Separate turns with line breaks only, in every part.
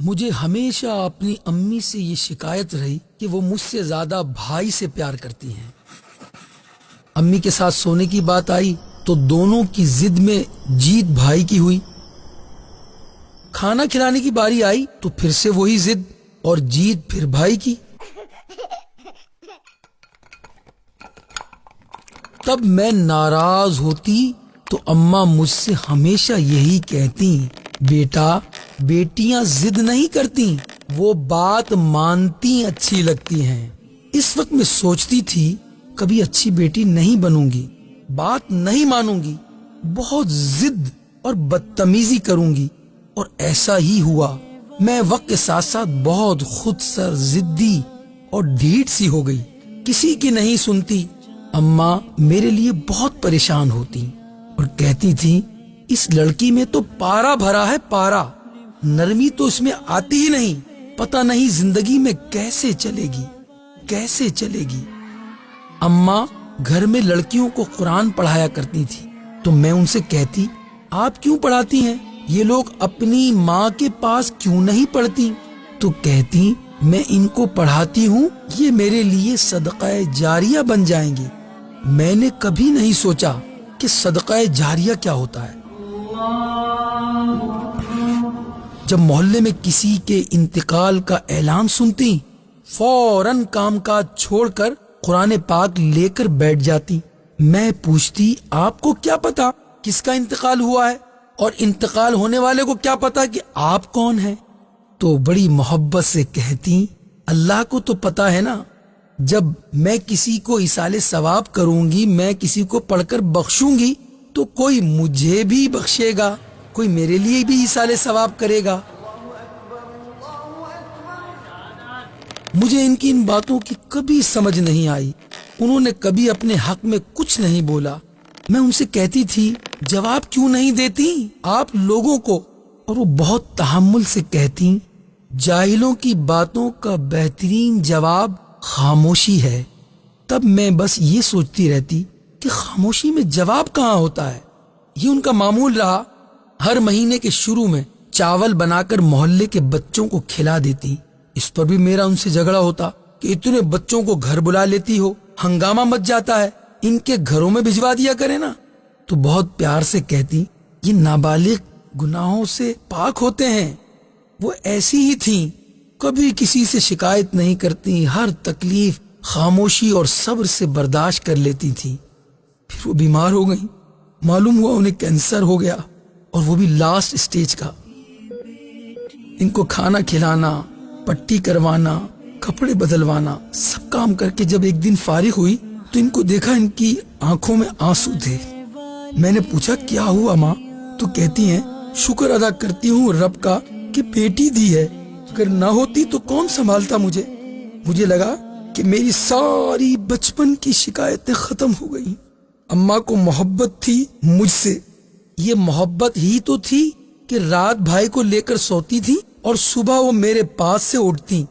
مجھے ہمیشہ اپنی امی سے یہ شکایت رہی کہ وہ مجھ سے زیادہ بھائی سے پیار کرتی ہیں۔ امی کے ساتھ سونے کی بات آئی تو دونوں کی ضد میں جیت بھائی کی ہوئی۔ کھانا کھلانے کی باری آئی تو پھر سے وہی ضد اور جیت پھر بھائی کی۔ تب میں ناراض ہوتی تو اماں مجھ سے ہمیشہ یہی کہتی، بیٹا بیٹیاں ضد نہیں کرتی، وہ بات مانتی اچھی لگتی ہیں۔ اس وقت میں سوچتی تھی کبھی اچھی بیٹی نہیں بنوں گی، بات نہیں مانوں گی، بہت ضد اور بدتمیزی کروں گی، اور ایسا ہی ہوا۔ میں وقت کے ساتھ ساتھ بہت خود سر، ضدی اور ڈھیٹ سی ہو گئی، کسی کی نہیں سنتی۔ اماں میرے لیے بہت پریشان ہوتی اور کہتی تھی اس لڑکی میں تو پارا بھرا ہے، پارا، نرمی تو اس میں آتی ہی نہیں، پتہ نہیں زندگی میں کیسے چلے گی، کیسے چلے گی۔ اماں گھر میں لڑکیوں کو قرآن پڑھایا کرتی تھی تو میں ان سے کہتی، آپ کیوں پڑھاتی ہیں؟ یہ لوگ اپنی ماں کے پاس کیوں نہیں پڑھتی؟ تو کہتی، میں ان کو پڑھاتی ہوں، یہ میرے لیے صدقہ جاریہ بن جائیں گے۔ میں نے کبھی نہیں سوچا کہ صدقہ جاریہ کیا ہوتا ہے۔ جب محلے میں کسی کے انتقال کا اعلان سنتی، فوراً کام کاج چھوڑ کر قرآن پاک لے کر بیٹھ جاتی۔ میں پوچھتی، آپ کو کیا پتا کس کا انتقال ہوا ہے؟ اور انتقال ہونے والے کو کیا پتا کہ آپ کون ہیں؟ تو بڑی محبت سے کہتی، اللہ کو تو پتا ہے نا، جب میں کسی کو ایصال ثواب کروں گی، میں کسی کو پڑھ کر بخشوں گی تو کوئی مجھے بھی بخشے گا، کوئی میرے لیے بھی ایصال ثواب کرے گا۔ مجھے ان کی ان باتوں کی کبھی سمجھ نہیں آئی، انہوں نے کبھی اپنے حق میں کچھ نہیں بولا۔ میں ان سے کہتی تھی، جواب کیوں نہیں دیتی آپ لوگوں کو؟ اور وہ بہت تحمل سے کہتی، جاہلوں کی باتوں کا بہترین جواب خاموشی ہے۔ تب میں بس یہ سوچتی رہتی کہ خاموشی میں جواب کہاں ہوتا ہے۔ یہ ان کا معمول رہا، ہر مہینے کے شروع میں چاول بنا کر محلے کے بچوں کو کھلا دیتی۔ اس پر بھی میرا ان سے جھگڑا ہوتا کہ اتنے بچوں کو گھر بلا لیتی ہو، ہنگامہ مچ جاتا ہے، ان کے گھروں میں بھجوا دیا کرے نا۔ تو بہت پیار سے کہتی، یہ نابالغ گناہوں سے پاک ہوتے ہیں۔ وہ ایسی ہی تھیں، کبھی کسی سے شکایت نہیں کرتی، ہر تکلیف خاموشی اور صبر سے برداشت کر لیتی تھی۔ پھر وہ بیمار ہو گئیں، معلوم ہوا انہیں کینسر ہو گیا، اور وہ بھی لاسٹ سٹیج کا۔ ان کو کھانا کھلانا، پٹی کروانا، کپڑے بدلوانا، سب کام کر کے جب ایک دن فارغ ہوئی تو ان کو دیکھا ان کی آنکھوں میں آنسو تھے۔ میں نے پوچھا، کیا ہوا ماں؟ تو کہتی ہیں، شکر ادا کرتی ہوں رب کا کہ بیٹی دی ہے، اگر نہ ہوتی تو کون سنبھالتا مجھے؟ مجھے لگا کہ میری ساری بچپن کی شکایتیں ختم ہو گئیں۔ اماں کو محبت تھی مجھ سے، یہ محبت ہی تو تھی کہ رات بھائی کو لے کر سوتی تھی اور صبح وہ میرے پاس سے اٹھتی۔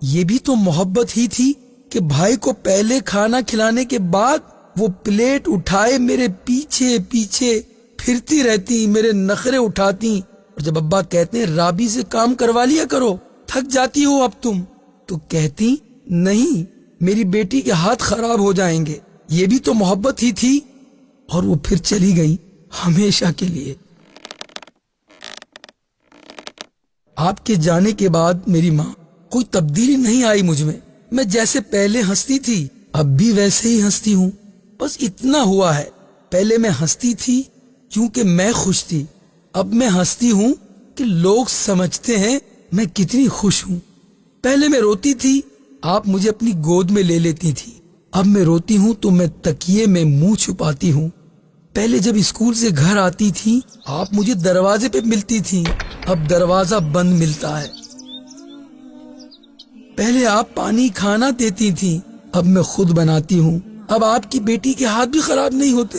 یہ بھی تو محبت ہی تھی کہ بھائی کو پہلے کھانا کھلانے کے بعد وہ پلیٹ اٹھائے میرے پیچھے پیچھے پھرتی رہتی، میرے نخرے اٹھاتی، اور جب ابا کہتے ہیں رابی سے کام کروا لیا کرو، تھک جاتی ہو اب تم، تو کہتی نہیں، میری بیٹی کے ہاتھ خراب ہو جائیں گے۔ یہ بھی تو محبت ہی تھی۔ اور وہ پھر چلی گئی ہمیشہ کے لیے۔ آپ کے جانے کے بعد میری ماں، کوئی تبدیلی نہیں آئی مجھ میں جیسے پہلے ہنستی تھی اب بھی ویسے ہی ہنستی ہوں۔ بس اتنا ہوا ہے، پہلے میں ہنستی تھی کیونکہ میں خوش تھی، اب میں ہنستی ہوں کہ لوگ سمجھتے ہیں میں کتنی خوش ہوں۔ پہلے میں روتی تھی، آپ مجھے اپنی گود میں لے لیتی تھی، اب میں روتی ہوں تو میں تکیے میں منہ چھپاتی ہوں۔ پہلے جب اسکول سے گھر آتی تھی آپ مجھے دروازے پہ ملتی تھی، اب دروازہ بند ملتا ہے۔ پہلے آپ پانی کھانا دیتی تھی، اب میں خود بناتی ہوں۔ اب آپ کی بیٹی کے ہاتھ بھی خراب نہیں ہوتے،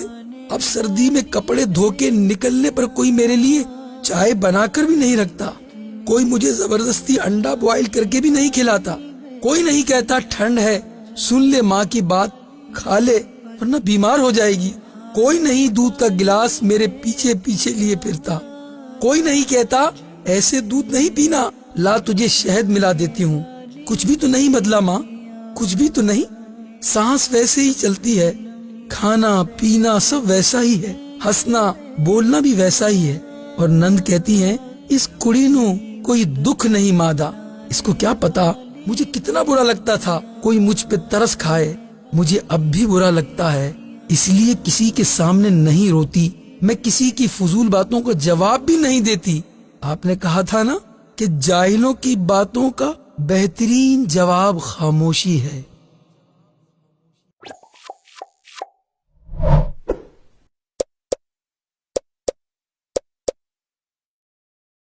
اب سردی میں کپڑے دھو کے نکلنے پر کوئی میرے لیے چائے بنا کر بھی نہیں رکھتا، کوئی مجھے زبردستی انڈا بوائل کر کے بھی نہیں کھلاتا، کوئی نہیں کہتا ٹھنڈ ہے سن لے ماں کی بات، کھا لے ورنہ بیمار ہو جائے گی، کوئی نہیں دودھ کا گلاس میرے پیچھے پیچھے لیے پھرتا، کوئی نہیں کہتا ایسے دودھ نہیں پینا لا تجھے شہد ملا دیتی ہوں۔ کچھ بھی تو نہیں بدلا ماں، کچھ بھی تو نہیں، سانس ویسے ہی چلتی ہے، کھانا پینا سب ویسا ہی ہے، ہنسنا بولنا بھی ویسا ہی ہے۔ اور نند کہتی ہیں اس کڑی نو کوئی دکھ نہیں مادا، اس کو کیا پتا مجھے کتنا برا لگتا تھا کوئی مجھ پہ ترس کھائے، مجھے اب بھی برا لگتا ہے، اس لیے کسی کے سامنے نہیں روتی، میں کسی کی فضول باتوں کا جواب بھی نہیں دیتی۔ آپ نے کہا تھا نا کہ جاہلوں کی باتوں کا بہترین جواب خاموشی ہے۔